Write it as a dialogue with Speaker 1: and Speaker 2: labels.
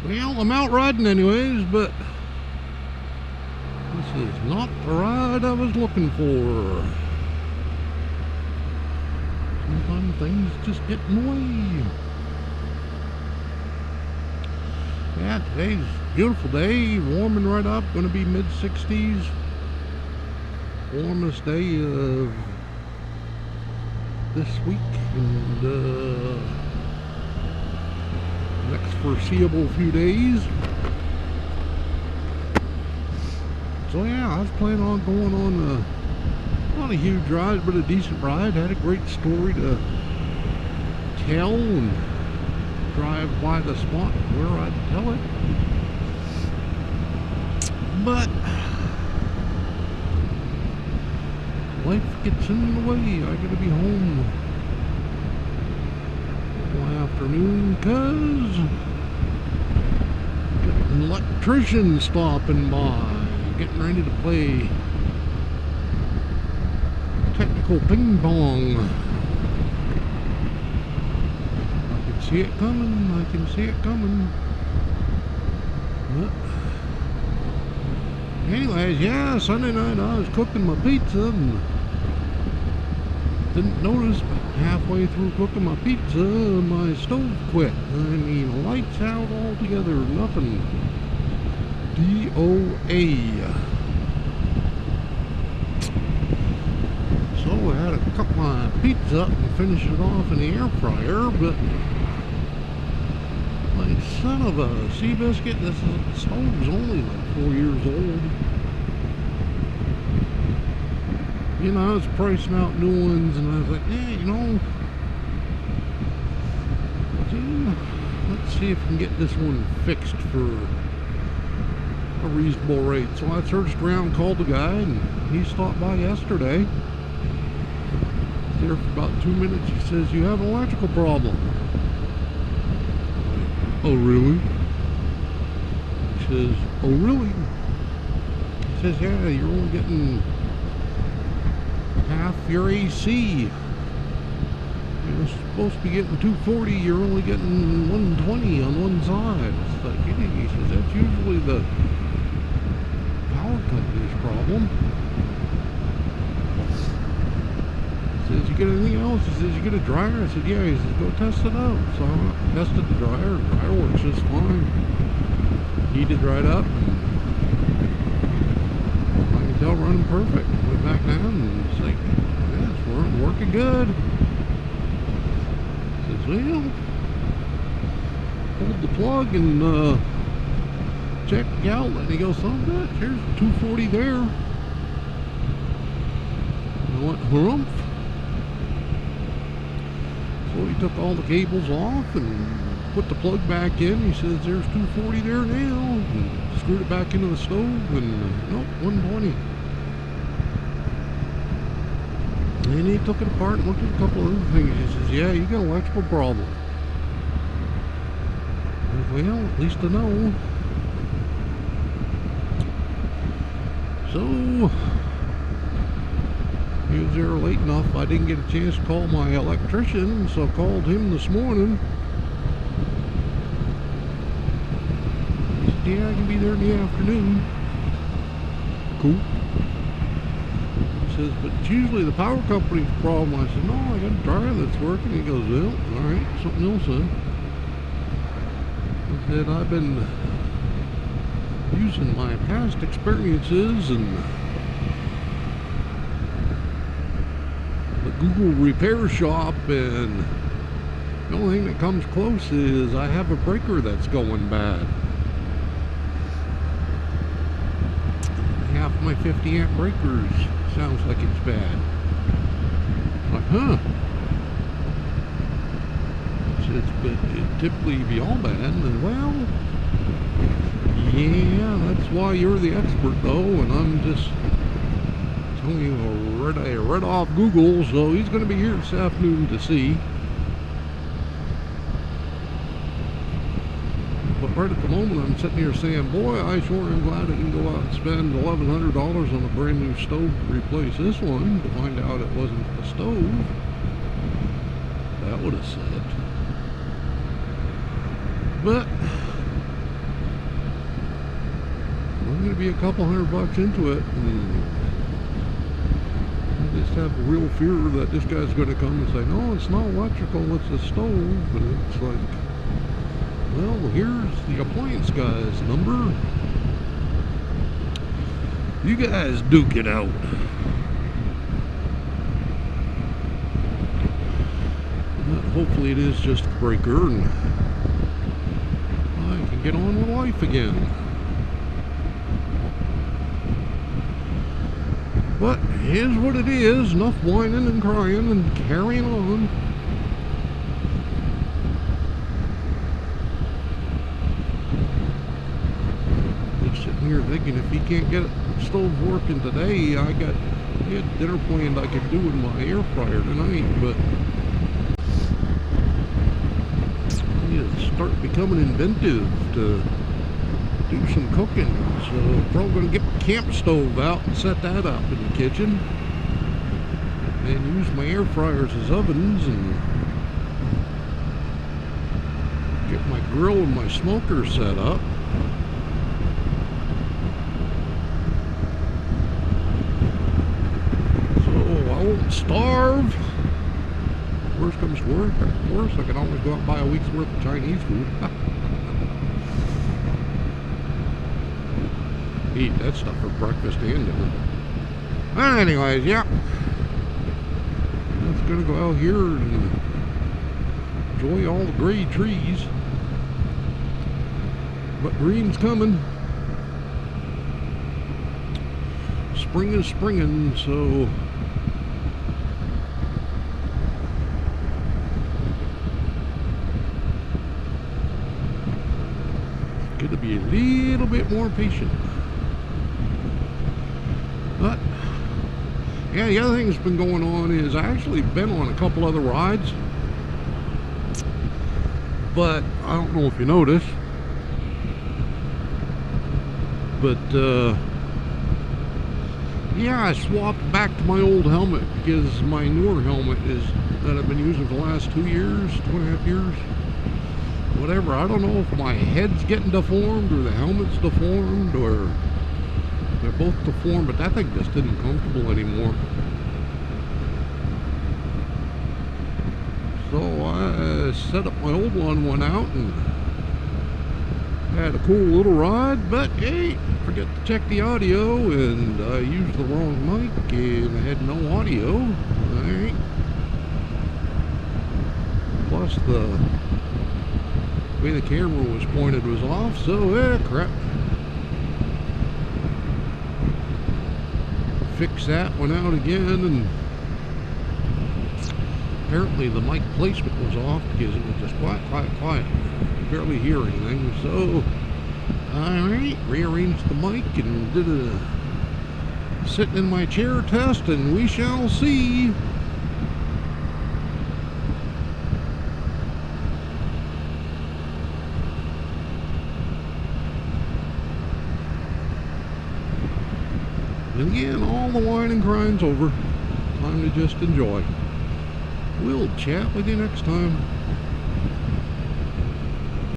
Speaker 1: Well, I'm out riding anyways, but this is not the ride I was looking for. Sometimes things just get in the way. Yeah, today's a beautiful day, warming right up, going to be mid-60s. Warmest day of this week and next foreseeable few days. So yeah, I was planning on going on not a huge ride, but a decent ride. Had a great story to tell and drive by the spot where I'd tell it. But life gets in the way. I gotta be home all afternoon because got an electrician stopping by, getting ready to play technical ping pong. I can see it coming. I can see it coming. But anyways, yeah, Sunday night I was cooking my pizza and didn't notice halfway through cooking my pizza my stove quit. I mean, lights out altogether, nothing. DOA. So I had to cut my pizza up and finish it off in the air fryer, but my son of a Seabiscuit, this stove's only like 4 years old. You know, I was pricing out new ones, and I was like, you know, let's see if we can get this one fixed for a reasonable rate. So I searched around, called the guy, and he stopped by yesterday. There for about 2 minutes. He says, you have an electrical problem. Oh, really? He says, oh, really? He says, yeah, you're only getting half your AC. You're supposed to be getting 240, you're only getting 120 on one side. It's like, hey, he says, that's usually the power company's problem. He says, you get anything else? He says, you get a dryer? I said, yeah. He says, go test it out. So I tested the dryer. The dryer works just fine. Heated right up. I can tell running perfect. Went back down and it's like, yeah, it's working good. I says, well, pulled the plug and checked the outlet. And he goes, son of a bitch, here's 240 there. I went, harumph. So he took all the cables off and put the plug back in. He says, there's 240 there now. And screwed it back into the stove and nope, 120. And he took it apart and looked at a couple of other things. He says, yeah, you got an electrical problem. I said, well, at least I know. So he was there late enough I didn't get a chance to call my electrician, so I called him this morning. He said, yeah, I can be there in the afternoon. Cool. He says, but it's usually the power company's problem. I said, no, I got a dryer that's working. He goes, well, alright, something else then. He said, I've been using my past experiences and the Google repair shop, and the only thing that comes close is I have a breaker that's going bad. Half of my 50 amp breakers sounds like it's bad. Like, huh? But it'd typically be all bad. And well, yeah, that's why you're the expert though, and I'm just telling you I read off Google, so he's going to be here this afternoon to see. But right at the moment I'm sitting here saying, boy, I sure am glad I didn't go out and spend $1,100 on a brand new stove to replace this one, to find out it wasn't the stove. That would have sucked. But maybe a couple $100 into it, and I just have a real fear that this guy's going to come and say, no, it's not electrical, it's a stove. And it's like, well, here's the appliance guy's number. You guys duke it out. But hopefully it is just a breaker and I can get on with life again. But here's what it is. Enough whining and crying and carrying on. Just sitting here thinking, if he can't get the stove working today, I had dinner planned I could do with my air fryer tonight, but I need to start becoming inventive to do some cooking. So probably gonna get my camp stove out and set that up in the kitchen and use my air fryers as ovens and get my grill and my smoker set up. So I won't starve. Worst comes to worst, I can always go out and buy a week's worth of Chinese food. Eat that stuff for breakfast and dinner. But anyways, yeah. Just gonna go out here and enjoy all the gray trees. But green's coming. Spring is springing, so gotta be a little bit more patient. But yeah, the other thing that's been going on is I actually been on a couple other rides, but I don't know if you noticed, but yeah, I swapped back to my old helmet because my newer helmet is that I've been using for the last 2 years, 2.5 years, whatever. I don't know if my head's getting deformed or the helmet's deformed or they're both deformed, but that thing just isn't comfortable anymore. So I set up my old one, went out and had a cool little ride, but hey, forget to check the audio and I used the wrong mic and I had no audio. Alright. Plus the way the camera was pointed was off, so crap. Fix that one out again, and apparently the mic placement was off because it was just quiet. You barely hear anything. So alright, rearranged the mic and did a sitting in my chair test, and we shall see. And again, all the wine and grind's over. Time to just enjoy. We'll chat with you next time.